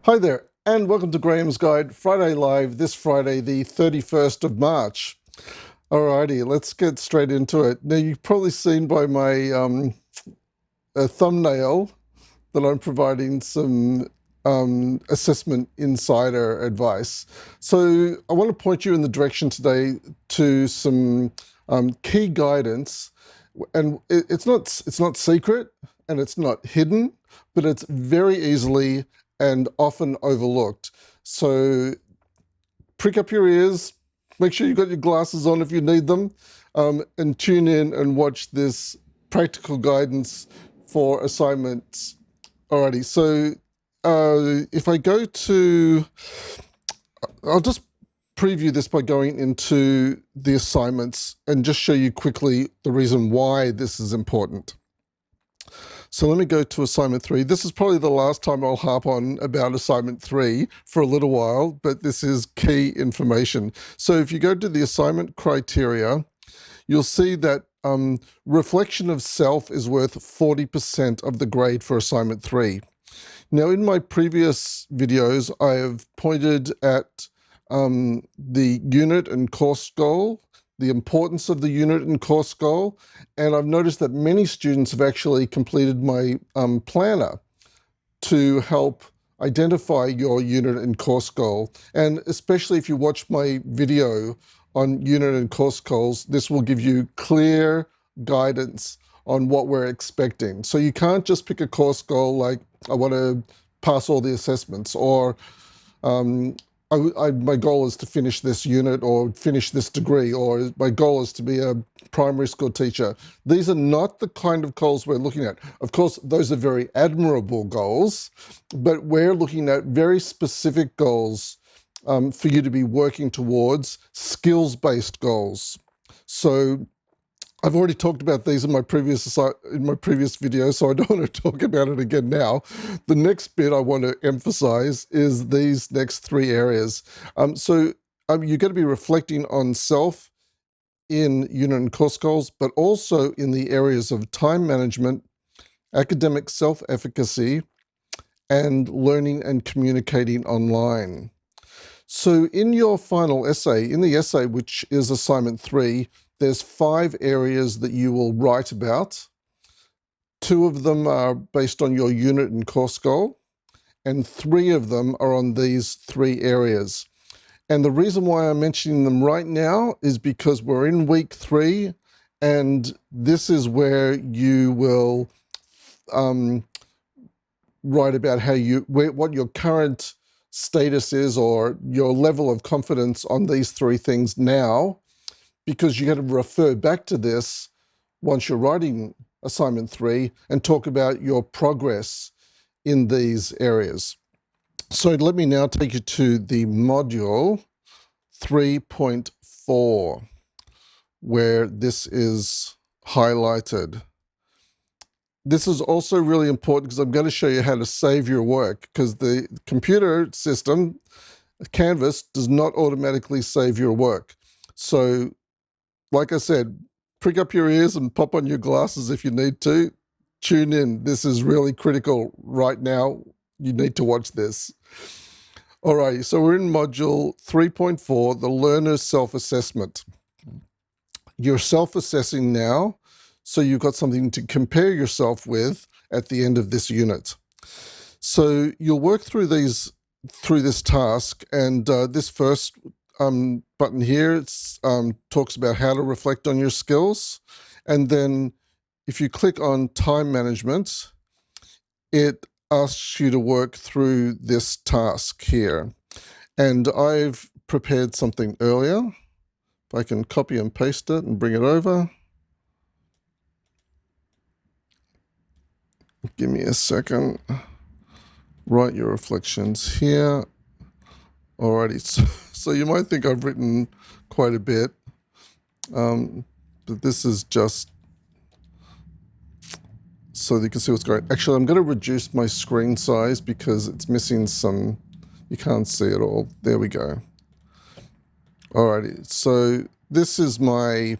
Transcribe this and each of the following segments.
Hi there, and welcome to Graham's Guide Friday Live, this Friday, the 31st of March. Alrighty, let's get straight into it. Now, you've probably seen by my thumbnail that I'm providing some assessment insider advice. So I want to point you in the direction today to some key guidance, and it's not secret and it's not hidden, but it's very easily and often overlooked. So prick up your ears, make sure you've got your glasses on if you need them, and tune in and watch this practical guidance for assignments. Alrighty, so if I go to, I'll just preview this by going into the assignments and just show you quickly the reason why this is important. So let me go to assignment 3. This is probably the last time I'll harp on about assignment 3 for a little while, but this is key information. So if you go to the assignment criteria, you'll see that reflection of self is worth 40% of the grade for assignment 3. Now, in my previous videos, I have pointed at the unit and course goal, the importance of the unit and course goal, and I've noticed that many students have actually completed my planner to help identify your unit and course goal. And especially if you watch my video on unit and course goals, this will give you clear guidance on what we're expecting. So you can't just pick a course goal like, I want to pass all the assessments, or my goal is to finish this unit or finish this degree, or my goal is to be a primary school teacher. These are not the kind of goals we're looking at. Of course, those are very admirable goals, but we're looking at very specific goals for you to be working towards, skills-based goals. So I've already talked about these in my previous video, so I don't want to talk about it again now. The next bit I want to emphasize is these next 3 areas. You're going to be reflecting on self in unit and course goals, but also in the areas of time management, academic self-efficacy, and learning and communicating online. So in your final essay, in the essay, which is assignment 3, there's 5 areas that you will write about. 2 of them are based on your unit and course goal, and 3 of them are on these 3 areas. And the reason why I'm mentioning them right now is because we're in week 3, and this is where you will write about what your current status is, or your level of confidence on these 3 things now, because you're going to refer back to this once you're writing assignment 3 and talk about your progress in these areas. So let me now take you to the module 3.4, where this is highlighted. This is also really important because I'm going to show you how to save your work, because the computer system, Canvas, does not automatically save your work. So like I said, prick up your ears and pop on your glasses if you need to. Tune in. This is really critical right now. You need to watch this. All right, so we're in module 3.4, the learner's self-assessment. You're self-assessing now, so you've got something to compare yourself with at the end of this unit. So you'll work through this task, and this first button here talks about how to reflect on your skills. And then if you click on time management, it asks you to work through this task here. And I've prepared something earlier. If I can copy and paste it and bring it over. Give me a second. Write your reflections here. Alrighty, so you might think I've written quite a bit, but this is just so that you can see what's going on. Actually, I'm going to reduce my screen size because it's missing some, you can't see it all. There we go. Alrighty, so this is my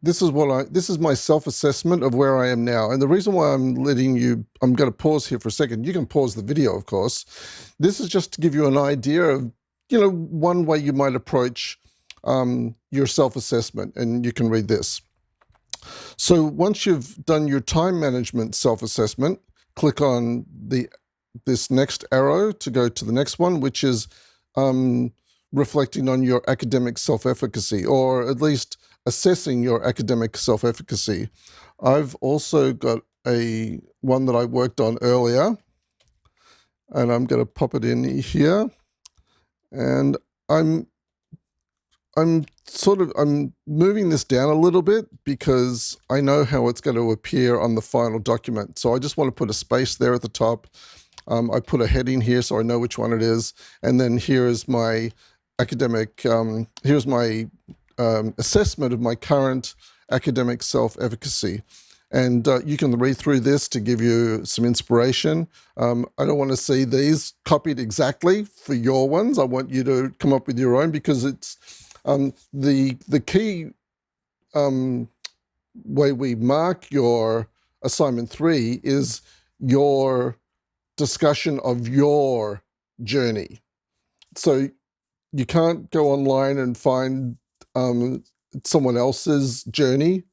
this is my self-assessment of where I am now. And the reason why I'm going to pause here for a second. You can pause the video, of course. This is just to give you an idea of, one way you might approach your self-assessment, and you can read this. So once you've done your time management self-assessment, click on this next arrow to go to the next one, which is reflecting on your academic self-efficacy, or at least assessing your academic self-efficacy. I've also got one that I worked on earlier, and I'm going to pop it in here. And I'm moving this down a little bit because I know how it's going to appear on the final document. So I just want to put a space there at the top. I put a heading here so I know which one it is. And then here is my academic, here's my assessment of my current academic self-efficacy. And you can read through this to give you some inspiration. I don't want to see these copied exactly for your ones. I want you to come up with your own, because it's the key way we mark your assignment 3 is your discussion of your journey. So you can't go online and find someone else's journey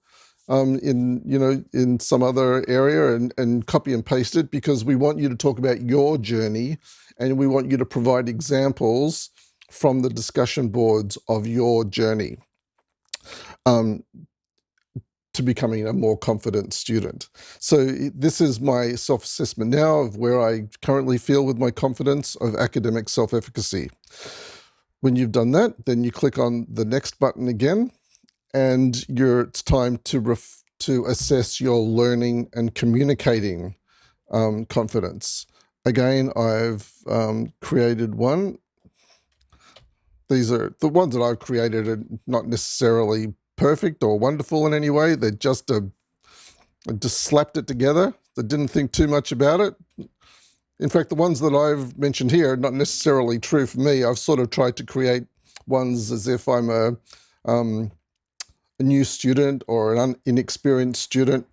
in some other area and copy and paste it, because we want you to talk about your journey, and we want you to provide examples from the discussion boards of your journey to becoming a more confident student. So this is my self-assessment now of where I currently feel with my confidence of academic self-efficacy. When you've done that, then you click on the next button again, and it's time to assess your learning and communicating confidence. Again, I've created one. These are the ones that I've created are not necessarily perfect or wonderful in any way. They're just slapped it together. They didn't think too much about it. In fact, the ones that I've mentioned here are not necessarily true for me. I've sort of tried to create ones as if I'm a new student or an inexperienced student.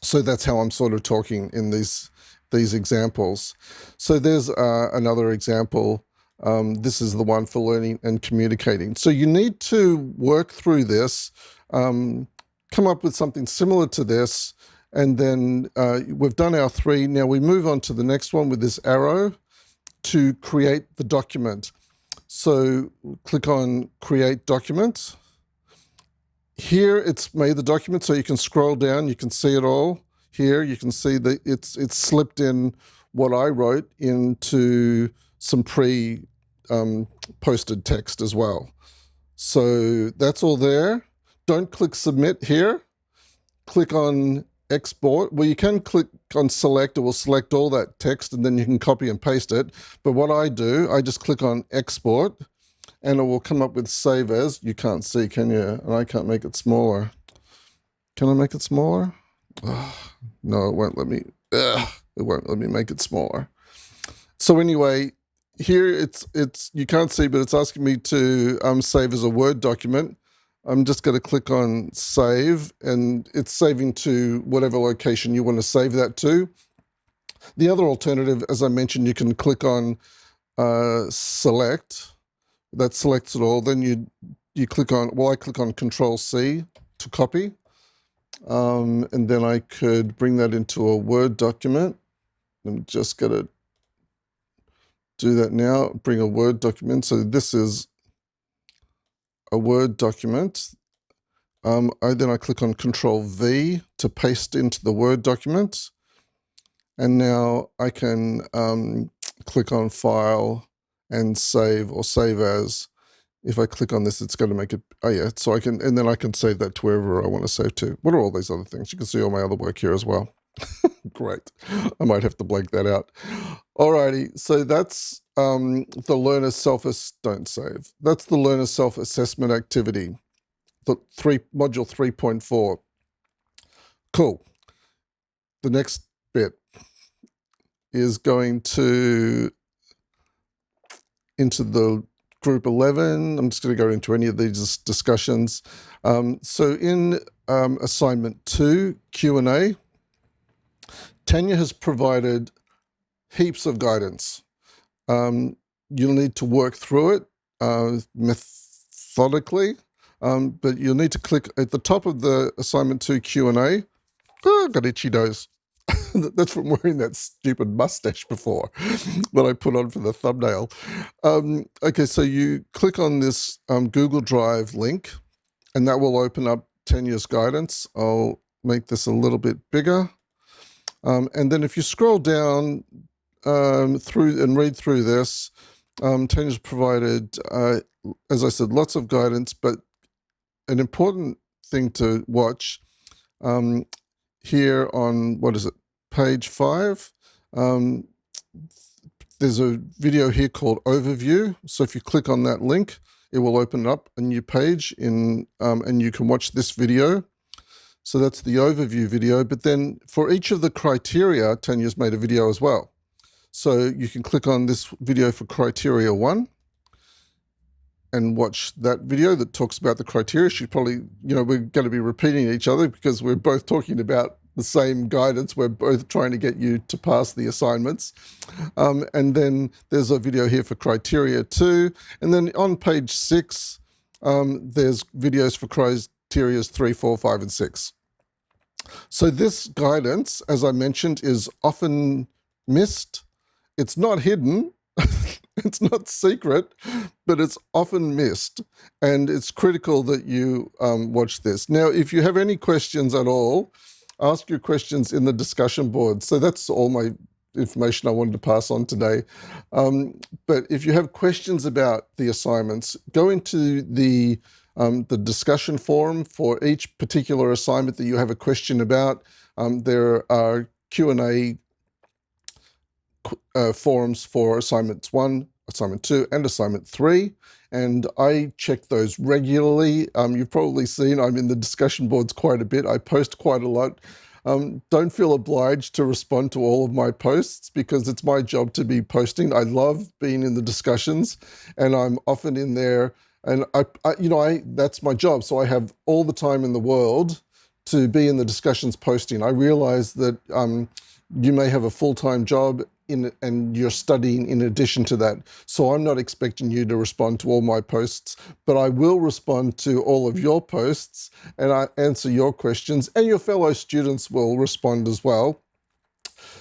So that's how I'm sort of talking in these examples. So there's another example. This is the one for learning and communicating. So you need to work through this, come up with something similar to this, and then we've done our 3. Now we move on to the next one with this arrow to create the document. So click on Create Document. Here it's made the document, so you can scroll down, you can see it all. Here you can see that it's slipped in what I wrote into some posted text as well. So that's all there. Don't click Submit here. Click on Export. Well, you can click on Select. It will select all that text, and then you can copy and paste it. But what I do, I just click on Export, and it will come up with Save As. You can't see, can you? And I can't make it smaller. Can I make it smaller? No, it won't let me. It won't let me make it smaller. So anyway, here it's you can't see, but it's asking me to save as a Word document. I'm just going to click on Save, and it's saving to whatever location you want to save that to. The other alternative, as I mentioned, you can click on Select. That selects it all. Then you click on, well, I click on Control-C to copy. And then I could bring that into a Word document. I'm just going to do that now, bring a Word document. So this is a Word document. Then I click on Control-V to paste into the Word document. And now I can click on File and Save, or Save As. If I click on this, it's going to make it, oh yeah, so I can, and then I can save that to wherever I want to save to. What are all these other things? You can see all my other work here as well. Great. I might have to blank that out. Alrighty, so that's the learner don't save. That's the learner self-assessment activity, the module 3.4. Cool. The next bit is going into the group 11. I'm just going to go into any of these discussions. So in assignment 2, Q&A, Tanya has provided heaps of guidance. You'll need to work through it methodically, but you'll need to click at the top of the assignment 2 Q&A. Oh, got itchy nose. That's from wearing that stupid mustache before that I put on for the thumbnail. Okay, so you click on this Google Drive link, and that will open up Tanya's guidance. I'll make this a little bit bigger. And then if you scroll down through and read through this, Tanya's provided, as I said, lots of guidance, but an important thing to watch here on, what is it, page 5, there's a video here called Overview. So if you click on that link, it will open up a new page and you can watch this video. So that's the overview video. But then for each of the criteria, Tanya's made a video as well. So you can click on this video for criteria 1 and watch that video that talks about the criteria. She probably, we're going to be repeating each other because we're both talking about the same guidance. We're both trying to get you to pass the assignments. And then there's a video here for criteria 2. And then on page 6, there's videos for criteria 3, 4, 5, and 6. So this guidance, as I mentioned, is often missed. It's not hidden. It's not secret, but it's often missed. And it's critical that you watch this. Now, if you have any questions at all, ask your questions in the discussion board. So that's all my information I wanted to pass on today. But if you have questions about the assignments, go into the discussion forum for each particular assignment that you have a question about. There are Q&A forums for assignments 1, assignment 2, and assignment 3. And I check those regularly. You've probably seen I'm in the discussion boards quite a bit. I post quite a lot. Don't feel obliged to respond to all of my posts because it's my job to be posting. I love being in the discussions and I'm often in there and that's my job. So I have all the time in the world to be in the discussions posting. I realize that you may have a full-time job and you're studying in addition to that. So I'm not expecting you to respond to all my posts, but I will respond to all of your posts and I answer your questions, and your fellow students will respond as well.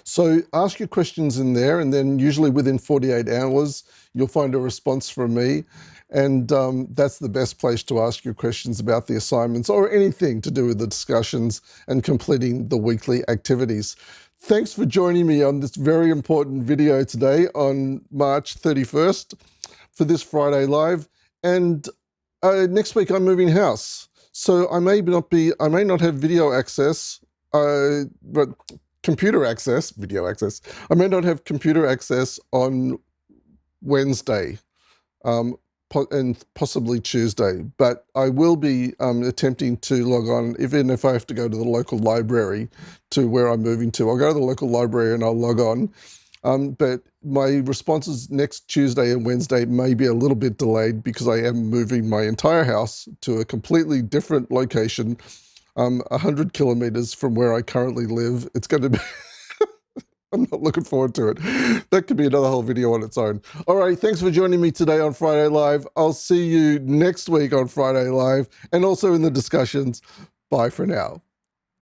So ask your questions in there, and then usually within 48 hours, you'll find a response from me. And that's the best place to ask your questions about the assignments or anything to do with the discussions and completing the weekly activities. Thanks for joining me on this very important video today on March 31st for this Friday Live. And next week I'm moving house. So I may not have video access, but computer access, video access. I may not have computer access on Wednesday and possibly Tuesday, but I will be attempting to log on, even if I have to go to the local library to where I'm moving to. I'll go to the local library and I'll log on. But my responses next Tuesday and Wednesday may be a little bit delayed because I am moving my entire house to a completely different location, 100 kilometers from where I currently live. It's going to be... I'm not looking forward to it. That could be another whole video on its own. All right, thanks for joining me today on Friday Live. I'll see you next week on Friday Live and also in the discussions. Bye for now.